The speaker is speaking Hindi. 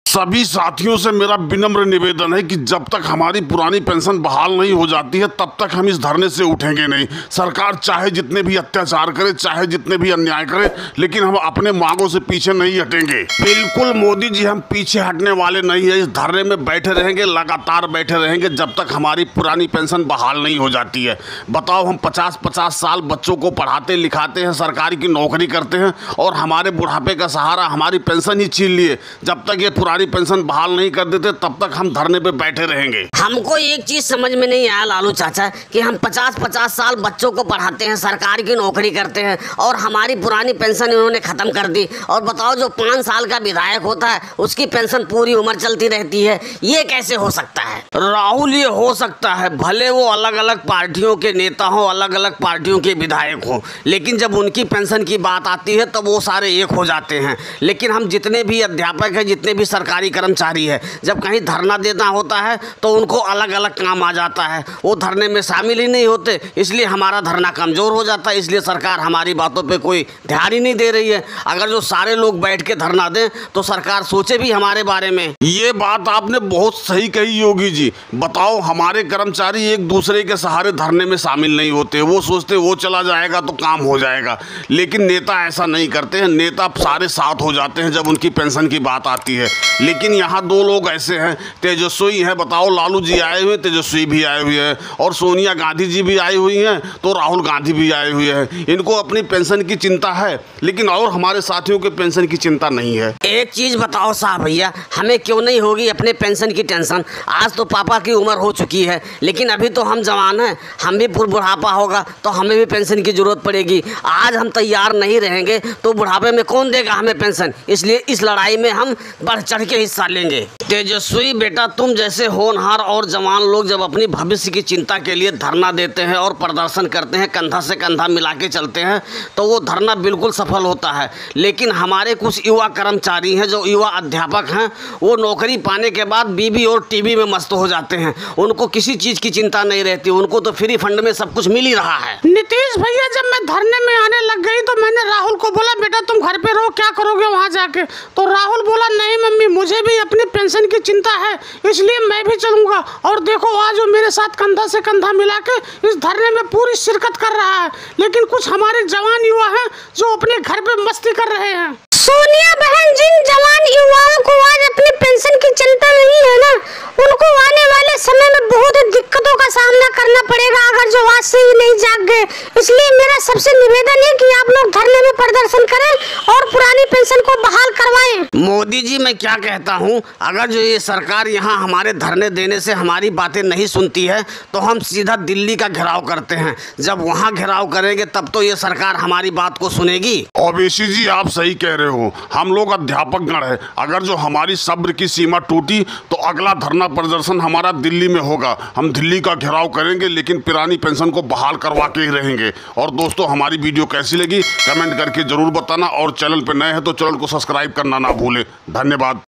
सभी साथियों से मेरा विनम्र निवेदन है कि जब तक हमारी पुरानी पेंशन बहाल नहीं हो जाती है तब तक हम इस धरने से उठेंगे नहीं। सरकार चाहे जितने भी अत्याचार करे, चाहे जितने भी अन्याय करे, लेकिन हम अपने मांगों से पीछे नहीं हटेंगे। बिल्कुल मोदी जी, हम पीछे हटने वाले नहीं है। इस धरने में बैठे रहेंगे, लगातार बैठे रहेंगे जब तक हमारी पुरानी पेंशन बहाल नहीं हो जाती है। बताओ, हम 50-50 साल बच्चों को पढ़ाते लिखाते हैं, सरकारी की नौकरी करते हैं और हमारे बुढ़ापे का सहारा हमारी पेंशन ही छीन लिए। जब तक ये पुरानी पेंशन बहाल नहीं कर देते तब तक हम धरने पे बैठे रहेंगे। हमको एक चीज समझ में नहीं आया लालू चाचा कि हम 50-50 साल बच्चों को पढ़ाते हैं, सरकार की नौकरी करते हैं और हमारी पुरानी पेंशन इन्होंने खत्म कर दी। और बताओ, जो 5 साल का विधायक होता है उसकी पेंशन पूरी उम्र चलती रहती है। ये कैसे हो सकता है राहुल? ये हो सकता है, भले वो अलग अलग पार्टियों के नेता हों, अलग अलग पार्टियों के विधायक हों, लेकिन जब उनकी पेंशन की बात आती है तो वो सारे एक हो जाते हैं। लेकिन हम जितने भी अध्यापक हैं, जितने भी सरकारी कर्मचारी है, जब कहीं धरना देना होता है तो उनको अलग अलग काम आ जाता है, वो धरने में शामिल ही नहीं होते, इसलिए हमारा धरना कमजोर हो जाता है। इसलिए सरकार हमारी बातों पे कोई ध्यान ही नहीं दे रही है। अगर जो सारे लोग बैठ के धरना दें तो सरकार सोचे भी हमारे बारे में। ये बात आपने बहुत सही कही योगी जी। बताओ, हमारे कर्मचारी एक दूसरे के सहारे धरने में शामिल नहीं होते। वो सोचते वो चला जाएगा तो काम हो जाएगा, लेकिन नेता ऐसा नहीं करते हैं। नेता सारे साथ हो जाते हैं जब उनकी पेंशन की बात आती है। लेकिन यहाँ 2 लोग ऐसे हैं, तेजस्वी हैं। बताओ, लालू जी आए हुए, तेजस्वी भी आए हुए हैं, और सोनिया गांधी जी भी आई हुई हैं, तो राहुल गांधी भी आए हुए हैं। इनको अपनी पेंशन की चिंता है, लेकिन और हमारे साथियों के पेंशन की चिंता नहीं है। एक चीज बताओ साहब भैया, हमें क्यों नहीं होगी अपने पेंशन की टेंशन? आज तो पापा की उम्र हो चुकी है, लेकिन अभी तो हम जवान हैं। हम भी बुढ़ापा होगा तो हमें भी पेंशन की जरूरत पड़ेगी। आज हम तैयार नहीं रहेंगे तो बुढ़ापे में कौन देगा हमें पेंशन? इसलिए इस लड़ाई में हम बढ़ चढ़ के हिस्सा लेंगे। तेजस्वी बेटा, तुम जैसे होनहार और जवान लोग जब अपनी भविष्य की चिंता के लिए धरना देते हैं और प्रदर्शन करते हैं, कंधा से कंधा मिला के चलते हैं, तो वो धरना बिल्कुल सफल होता है। लेकिन हमारे कुछ युवा कर्मचारी हैं, जो युवा अध्यापक हैं, वो नौकरी पाने के बाद बीबी और टीवी में मस्त हो जाते हैं। उनको किसी चीज़ की चिंता नहीं रहती, उनको तो फ्री फंड में सब कुछ मिल ही रहा है। नीतीश भैया, जब मैं धरने में आने लग गई तो मैंने राहुल को बोला, बेटा तुम घर पे रहो, क्या करोगे वहाँ जाके? तो राहुल बोला, नहीं मम्मी, मुझे भी अपनी पेंशन की चिंता है, इसलिए मैं भी चलूंगा। और देखो, आज वो मेरे साथ कंधा से कंधा मिला के इस धरने में पूरी शिरकत कर रहा है। लेकिन कुछ हमारे जवान युवा हैं जो अपने घर पे मस्ती कर रहे हैं। सोनिया बहन, जिन जवान युवाओं को आज अपनी पेंशन की चिंता नहीं है ना, उनको आने वाले समय में बहुत दिक्कतों का सामना करना पड़ेगा अगर जो आज से ही नहीं जाग गए। इसलिए मेरा सबसे निवेदन है कि आप लोग धरने में प्रदर्शन करें और पुरानी पेंशन को बहाल करवाएं। मोदी जी, मैं क्या कहता हूँ, अगर जो ये सरकार यहाँ हमारे धरने देने से हमारी बातें नहीं सुनती है तो हम सीधा दिल्ली का घेराव करते हैं। जब वहाँ घेराव करेंगे तब तो ये सरकार हमारी बात को सुनेगी। ओवैसी जी, आप सही कह रहे हो। हम लोग अध्यापक गण है, अगर जो हमारी सब्र की सीमा टूटी तो अगला धरना प्रदर्शन हमारा दिल्ली में होगा। हम दिल्ली का घेराव करेंगे, लेकिन पुरानी पेंशन को बहाल करवा के ही रहेंगे। और दोस्तों, हमारी वीडियो कैसी लगी कमेंट करके जरूर बताना, और चैनल पर नए हैं तो चैनल को सब्सक्राइब करना ना भूलें। धन्यवाद।